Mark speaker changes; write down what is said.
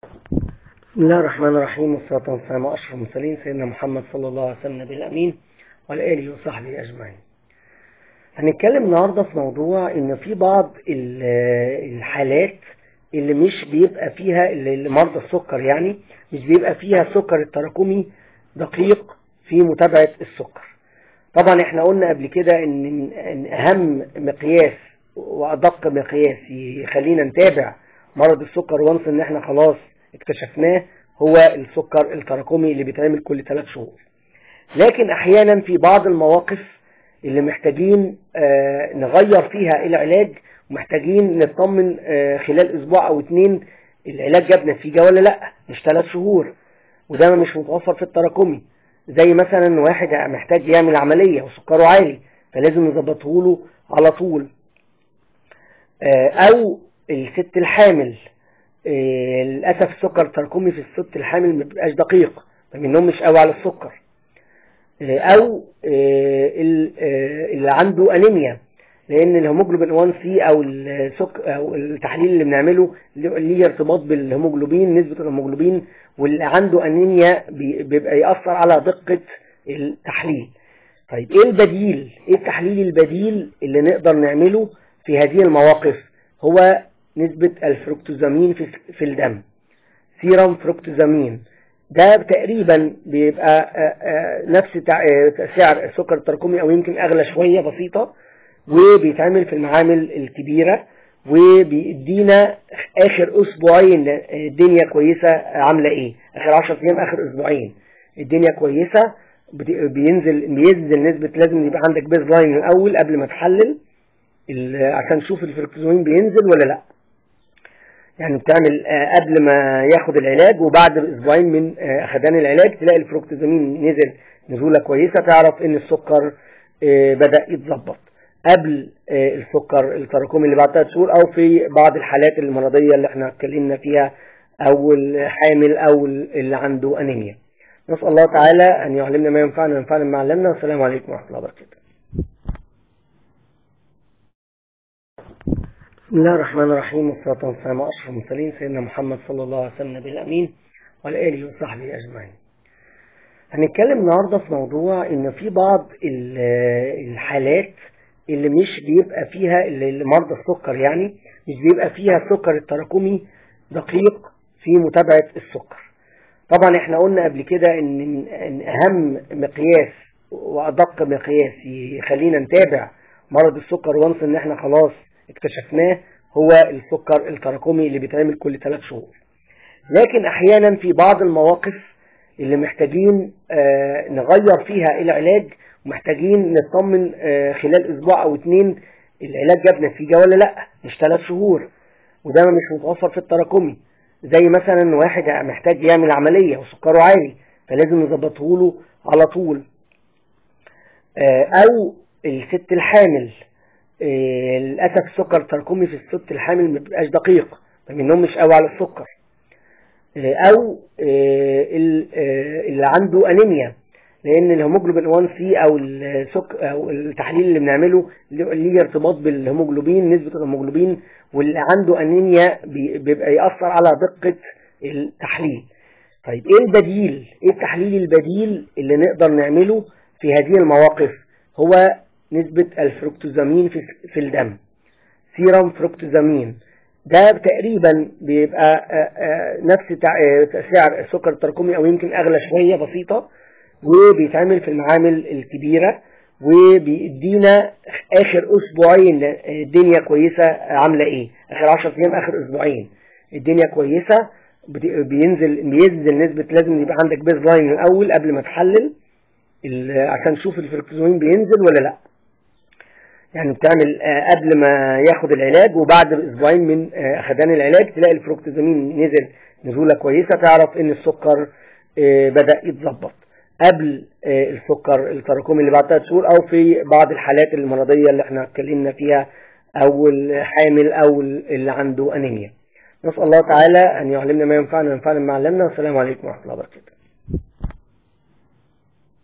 Speaker 1: بسم الله الرحمن الرحيم، والصلاة والسلام على أشرف المرسلين سيدنا محمد صلى الله عليه وسلم النبي الأمين وعلى آله وصحبه أجمعين. هنتكلم النهاردة في موضوع إن في بعض الحالات اللي مش بيبقى فيها، اللي مرضى السكر يعني مش بيبقى فيها السكر التراكمي دقيق في متابعة السكر. طبعا احنا قلنا قبل كده إن أهم مقياس وأدق مقياس يخلينا نتابع مرض السكر وانس إن احنا خلاص اكتشفناه هو السكر التراكمي اللي بيتعمل كل 3 شهور. لكن احيانا في بعض المواقف اللي محتاجين نغير فيها العلاج، ومحتاجين نطمن خلال اسبوع او 2 العلاج جاب نتيجة ولا لا، مش 3 شهور، وده مش متوفر في التراكمي. زي مثلا واحد محتاج يعمل عملية وسكره عالي فلازم نظبطه له على طول، او الست الحامل. للأسف السكر التراكمي في الست الحامل ما بيبقاش دقيق، فمنهم مش قوي على السكر. او اللي عنده انيميا، لان الهيموجلوبين 1 سي او السكر او التحليل اللي بنعمله ليه ارتباط بالهيموجلوبين، نسبة الهيموجلوبين، واللي عنده انيميا بيبقى يأثر على دقة التحليل. طيب ايه البديل؟ ايه التحليل البديل اللي نقدر نعمله في هذه المواقف؟ هو نسبة الفركتوزامين في الدم، سيرم فركتوزامين. ده تقريبا بيبقى نفس سعر السكر التراكمي او يمكن اغلى شوية بسيطة، وبيتعمل في المعامل الكبيرة، وبيدينا اخر اسبوعين الدنيا كويسة عاملة ايه، اخر 10 ايام، اخر اسبوعين الدنيا كويسة. بينزل نسبة، لازم يبقى عندك بيز لاين الاول قبل ما تحلل عشان تشوف الفركتوزامين بينزل ولا لا. يعني بتعمل قبل ما ياخد العلاج وبعد اسبوعين من اخدان العلاج تلاقي الفركتوزامين نزل نزولة كويسة، تعرف ان السكر بدأ يتظبط. قبل السكر التراكمي اللي بعد 3 شهور، او في بعض الحالات المرضية اللي احنا اتكلمنا فيها، او الحامل او اللي عنده انيميا. نسأل الله تعالى ان يعلمنا ما ينفعنا وينفعنا ما علمنا. والسلام عليكم ورحمة الله وبركاته. بسم الله الرحمن الرحيم، والصلاة والسلام على أشرف المرسلين سيدنا محمد صلى الله عليه وسلم النبي الأمين وعلى آله وصحبه أجمعين. هنتكلم النهاردة في موضوع إن في بعض الحالات اللي مش بيبقى فيها، اللي مرضى السكر يعني مش بيبقى فيها السكر التراكمي دقيق في متابعة السكر. طبعا احنا قلنا قبل كده إن أهم مقياس وأدق مقياس يخلينا نتابع مرض السكر وانس إن احنا خلاص اكتشفناه هو السكر التراكمي اللي بيتعمل كل 3 شهور. لكن احيانا في بعض المواقف اللي محتاجين نغير فيها العلاج، ومحتاجين نطمن خلال اسبوع او 2 العلاج جاب نتيجة ولا لا، مش 3 شهور، وده مش متوفر في التراكمي. زي مثلا واحد محتاج يعمل عملية وسكره عالي فلازم نظبطه له على طول، او الست الحامل. للأسف السكر التراكمي في الست الحامل ما بيبقاش دقيق، فمنهم مش قوي على السكر. او اللي عنده انيميا، لان الهيموجلوبين 1 سي او السكر او التحليل اللي بنعمله ليه ارتباط بالهيموجلوبين، نسبة الهيموجلوبين، واللي عنده انيميا بيبقى يأثر على دقة التحليل. طيب ايه البديل؟ ايه التحليل البديل اللي نقدر نعمله في هذه المواقف؟ هو نسبة الفركتوزامين في الدم، سيرم فركتوزامين. ده تقريبا بيبقى نفس سعر السكر التراكمي او يمكن اغلى شوية بسيطة، وبيتعمل في المعامل الكبيرة، وبيدينا اخر اسبوعين الدنيا كويسة عاملة ايه، اخر 10 ايام، اخر اسبوعين الدنيا كويسة. بينزل نسبة، لازم يبقى عندك بيز لاين الاول قبل ما تحلل عشان تشوف الفركتوزامين بينزل ولا لا. يعني بتعمل قبل ما ياخد العلاج وبعد اسبوعين من اخدان العلاج تلاقي الفركتوزامين نزل نزولة كويسة، تعرف ان السكر بدأ يتظبط. قبل السكر التراكمي اللي بعد 3 شهور، او في بعض الحالات المرضية اللي احنا اتكلمنا فيها، او الحامل او اللي عنده انيميا. نسأل الله تعالى ان يعلمنا ما ينفعنا وينفعنا ما علمنا. والسلام عليكم ورحمة الله وبركاته.